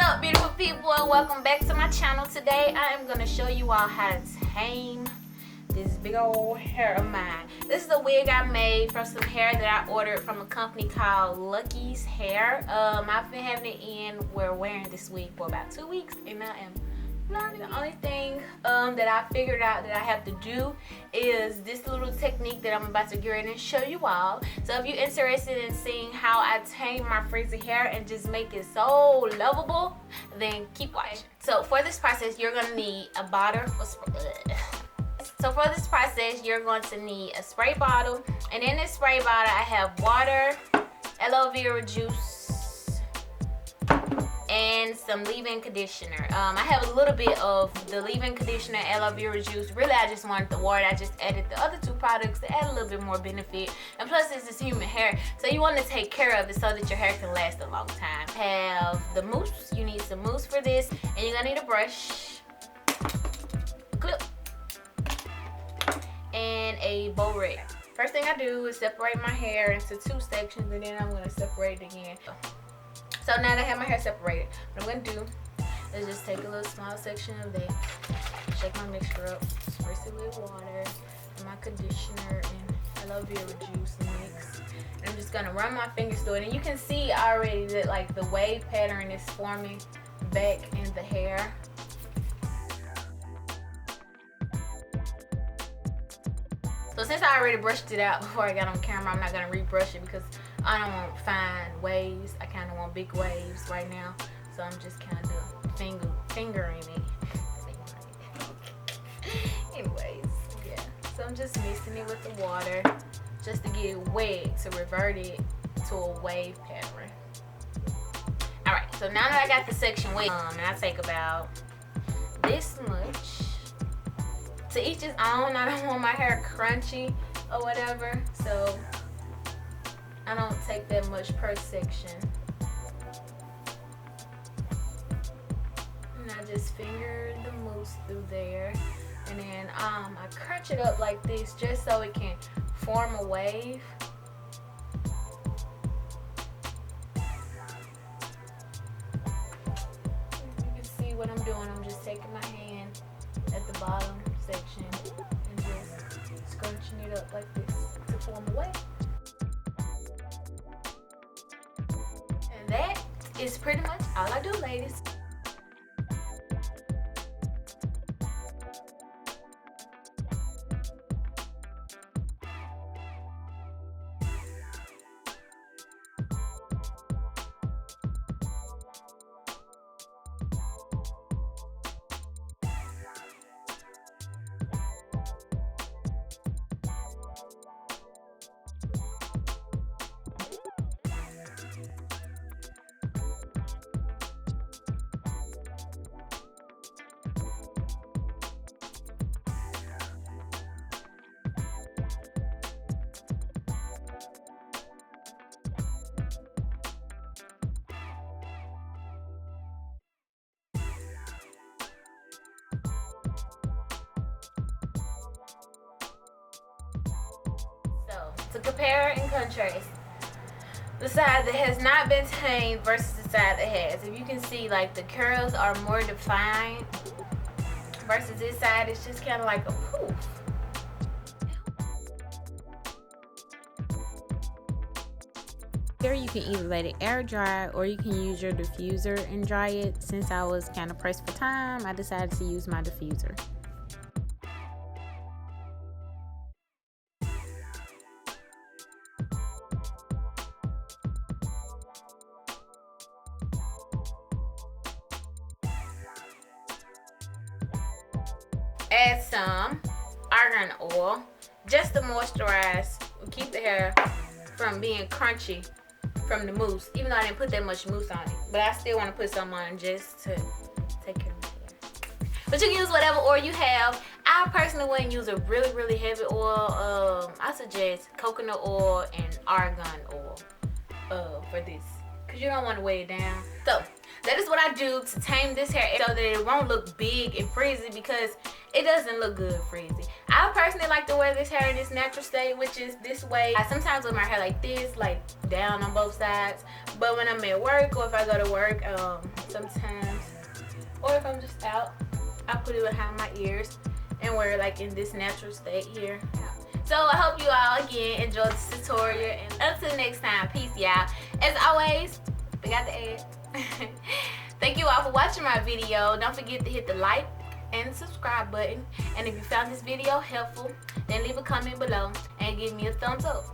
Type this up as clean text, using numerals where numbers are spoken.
up, beautiful people, and welcome back to my channel. Today I am going to show you all how to tame this big old hair of mine. This is a wig I made from some hair that I ordered from a company called Lucky's Hair. I've been having it in, we're wearing this wig for about 2 weeks, and I am loving it. The only thing that I figured out that I have to do is this little technique that I'm about to get ready and show you all. So if you're interested in seeing how I tame my frizzy hair and just make it so lovable, then keep watching. So for this process, you're gonna need a bottle of So for this process, you're going to need a spray bottle, and in this spray bottle, I have water, aloe vera juice, and some leave-in conditioner. I have a little bit of the leave-in conditioner, aloe vera juice. Really, I just wanted the water. I just added the other two products to add a little bit more benefit. And plus, this is human hair, so you want to take care of it so that your hair can last a long time. Have the mousse. You need some mousse for this, and you're gonna need a brush, clip, and a bow rag. First thing I do is separate my hair into 2 sections, and then I'm gonna separate it again. So now that I have my hair separated, what I'm gonna do is just take a little small section of that, shake my mixture up, spritz it with water, and my conditioner and aloe vera juice mix. And I'm just gonna run my fingers through it, and you can see already that like the wave pattern is forming back in the hair. So since I already brushed it out before I got on camera, I'm not gonna rebrush it because I don't want fine waves. I kind of want big waves right now. So I'm just kind of fingering it. Anyways, yeah. So I'm just mixing it with the water just to get it wet to revert it to a wave pattern. Alright, so now that I got the section wet, and I take about this much. To each his own. I don't want my hair crunchy or whatever, so I don't take that much per section. And I just finger the mousse through there, and then I crunch it up like this just so it can form a wave. You can see what I'm doing. I'm just taking my hand at the bottom section and just scrunching it up like this to form a wave. And that is pretty much all I do, ladies. To compare and contrast the side that has not been tamed versus the side that has, if you can see, like the curls are more defined versus this side, it's just kind of like a poof. Here you can either let it air dry or you can use your diffuser and dry it. Since I was kind of pressed for time, I decided to use my diffuser. Add some argan oil just to moisturize, keep the hair from being crunchy from the mousse, even though I didn't put that much mousse on it, but I still want to put some on just to take care of my hair. But you can use whatever oil you have. I personally wouldn't use a really heavy oil. I suggest coconut oil and argan oil for this, because you don't want to weigh it down. So that is what I do to tame this hair so that it won't look big and frizzy, because it doesn't look good frizzy. I personally like to wear this hair in its natural state, which is this way. I sometimes wear my hair like this, like down on both sides. But when I'm at work or if I go to work, sometimes, or if I'm just out, I put it behind my ears and wear it like in this natural state here. So I hope you all again enjoyed this tutorial, and until next time, peace y'all. As always, forgot to add. Thank you all for watching my video. Don't forget to hit the like and subscribe button. And if you found this video helpful, then leave a comment below and give me a thumbs up.